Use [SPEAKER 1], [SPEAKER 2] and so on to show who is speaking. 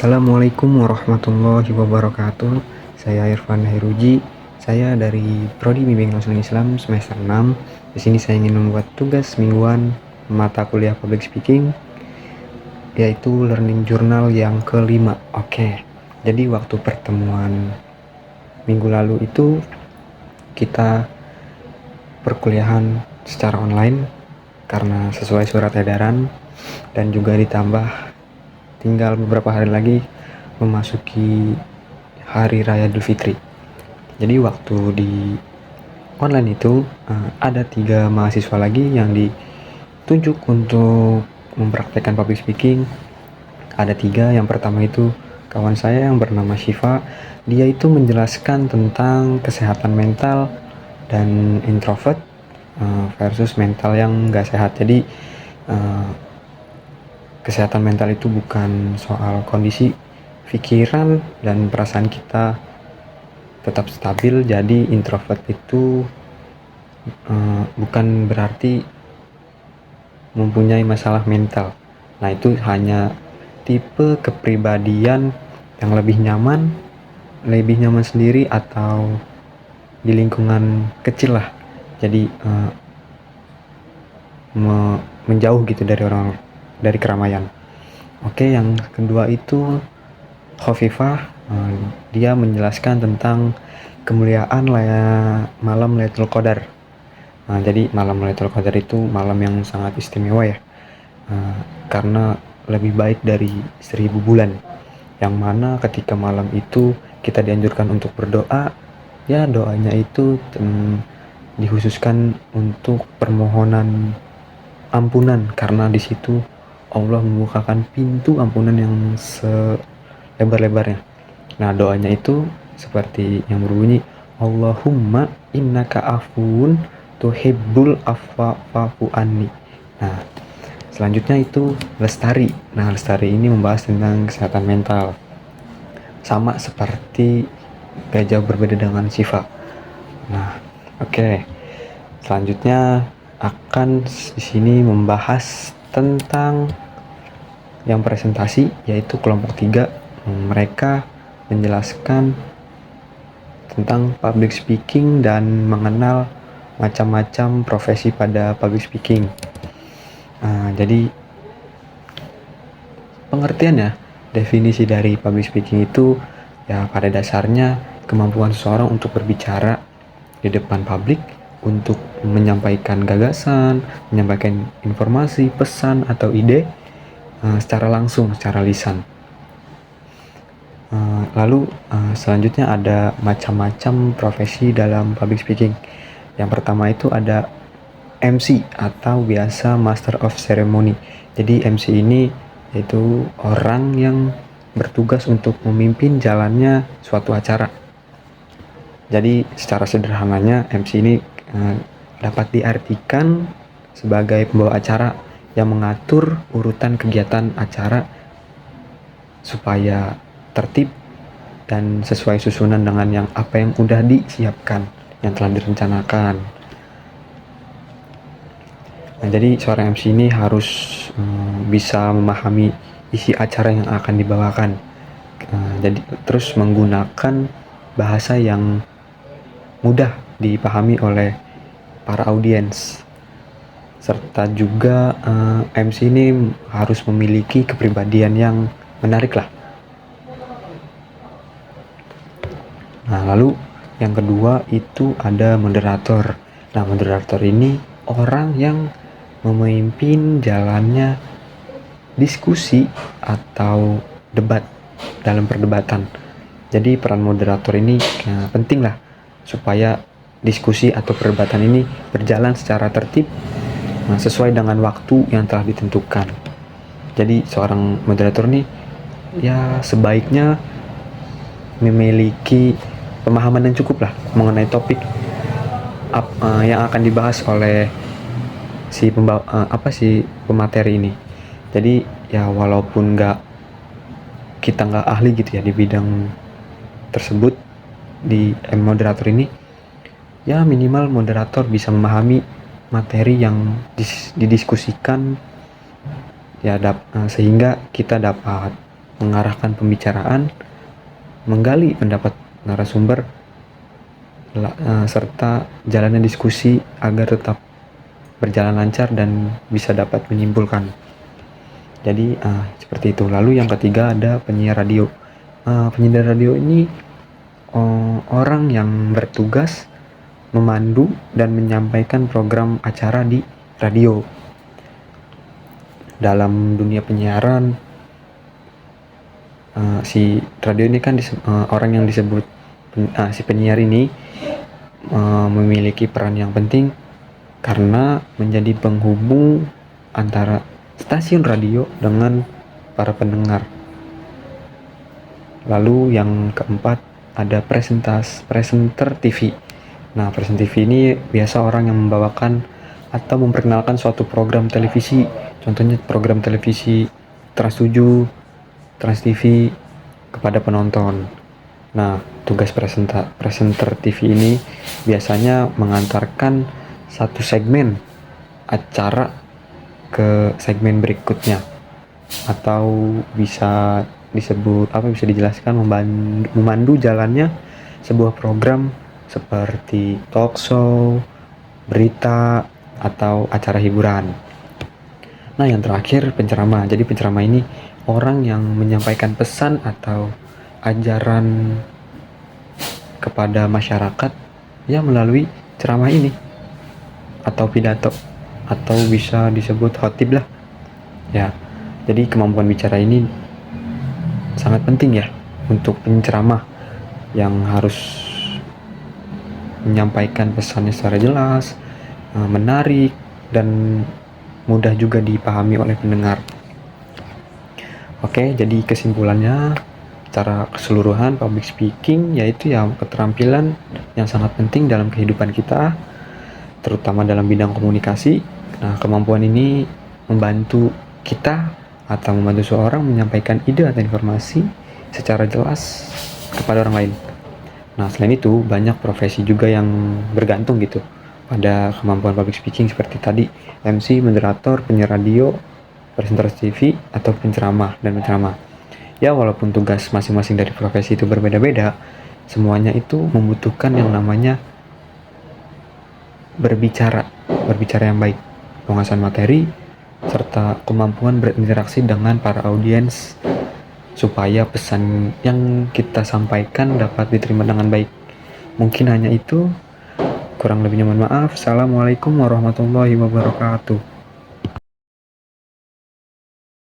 [SPEAKER 1] Assalamualaikum warahmatullahi wabarakatuh. Saya Irfan Heruji. Saya dari Prodi Bimbingan Nasional Islam semester 6. Di sini saya ingin membuat tugas mingguan mata kuliah Public Speaking, yaitu Learning Journal yang kelima. Oke. Jadi waktu pertemuan minggu lalu itu kita perkuliahan secara online karena sesuai surat edaran, dan juga ditambah tinggal beberapa hari lagi memasuki Hari Raya Idul Fitri. Jadi waktu di online itu ada 3 mahasiswa lagi yang ditunjuk untuk mempraktekkan public speaking. Ada 3. Yang pertama itu kawan saya yang bernama Syifa. Dia itu menjelaskan tentang kesehatan mental dan introvert versus mental yang gak sehat. Jadi kesehatan mental itu bukan soal kondisi pikiran dan perasaan kita tetap stabil. Jadi introvert itu bukan berarti mempunyai masalah mental. Nah, itu hanya tipe kepribadian yang lebih nyaman sendiri atau di lingkungan kecil lah. Jadi menjauh gitu dari keramaian. Oke, yang kedua itu Khofifah. Dia menjelaskan tentang kemuliaan malam Lailatul Qadar. Jadi malam Lailatul Qadar itu malam yang sangat istimewa ya, karena lebih baik dari 1000 bulan. Yang mana ketika malam itu kita dianjurkan untuk berdoa. Ya, doanya itu dikhususkan untuk permohonan ampunan, karena di situ Allah membukakan pintu ampunan yang selebar-lebarnya. Nah, doanya itu seperti yang berbunyi, Allahumma innaka afuun tuhibbul afwa fa'fu anni. Nah, selanjutnya itu Lestari. Nah, Lestari ini membahas tentang kesehatan mental. Sama seperti gak jauh berbeda dengan Syifa. Nah, oke. Selanjutnya akan di sini membahas tentang yang presentasi, yaitu kelompok 3. Mereka menjelaskan tentang public speaking dan mengenal macam-macam profesi pada public speaking. Jadi pengertiannya, definisi dari public speaking itu ya pada dasarnya kemampuan seseorang untuk berbicara di depan publik, untuk menyampaikan gagasan, menyampaikan informasi, pesan, atau ide secara langsung, secara lisan. Lalu selanjutnya ada macam-macam profesi dalam public speaking. Yang pertama itu ada MC atau biasa Master of Ceremony. Jadi MC ini yaitu orang yang bertugas untuk memimpin jalannya suatu acara. Jadi secara sederhananya MC ini dapat diartikan sebagai pembawa acara yang mengatur urutan kegiatan acara supaya tertib dan sesuai susunan dengan yang apa yang udah disiapkan, yang telah direncanakan. Nah, jadi seorang MC ini harus bisa memahami isi acara yang akan dibawakan. Jadi terus menggunakan bahasa yang mudah dipahami oleh para audiens. Serta juga MC ini harus memiliki kepribadian yang menarik lah. Nah, lalu yang kedua itu ada moderator. Nah, moderator ini orang yang memimpin jalannya diskusi atau debat dalam perdebatan. Jadi peran moderator ini penting lah supaya diskusi atau perdebatan ini berjalan secara tertib sesuai dengan waktu yang telah ditentukan. Jadi seorang moderator ini ya sebaiknya memiliki pemahaman yang cukup lah mengenai topik yang akan dibahas oleh si pemateri ini. Jadi ya walaupun kita nggak ahli gitu ya di bidang tersebut, di moderator ini ya minimal moderator bisa memahami materi yang didiskusikan ya, sehingga kita dapat mengarahkan pembicaraan, menggali pendapat narasumber, serta jalannya diskusi agar tetap berjalan lancar dan bisa dapat menyimpulkan. Jadi seperti itu. Lalu yang ketiga ada penyiar radio. Penyiar radio ini orang yang bertugas memandu dan menyampaikan program acara di radio. Dalam dunia penyiaran, si radio ini kan orang yang disebut si penyiar ini memiliki peran yang penting karena menjadi penghubung antara stasiun radio dengan para pendengar. Lalu yang keempat ada presenter TV. Nah, presenter TV ini biasa orang yang membawakan atau memperkenalkan suatu program televisi. Contohnya program televisi Trans 7, Trans TV kepada penonton. Nah, tugas presenter TV ini biasanya mengantarkan satu segmen acara ke segmen berikutnya, atau bisa dijelaskan memandu jalannya sebuah program seperti talk show, berita, atau acara hiburan. Nah, yang terakhir penceramah. Jadi penceramah ini orang yang menyampaikan pesan atau ajaran kepada masyarakat ya melalui ceramah ini atau pidato, atau bisa disebut khotib lah ya. Jadi kemampuan bicara ini sangat penting ya untuk penceramah yang harus menyampaikan pesannya secara jelas, menarik, dan mudah juga dipahami oleh pendengar. Oke, jadi kesimpulannya secara keseluruhan public speaking yaitu yang keterampilan yang sangat penting dalam kehidupan kita, terutama dalam bidang komunikasi. Nah, kemampuan ini membantu kita atau membantu seorang menyampaikan ide atau informasi secara jelas kepada orang lain. Nah, selain itu banyak profesi juga yang bergantung gitu pada kemampuan public speaking seperti tadi MC, moderator, penyiar radio, presenter TV, atau penceramah dan penceramah. Ya, walaupun tugas masing-masing dari profesi itu berbeda-beda, semuanya itu membutuhkan yang namanya berbicara yang baik, penguasaan materi, serta kemampuan berinteraksi dengan para audiens supaya pesan yang kita sampaikan dapat diterima dengan baik. Mungkin hanya itu, kurang lebihnya mohon maaf. Assalamualaikum warahmatullahi wabarakatuh.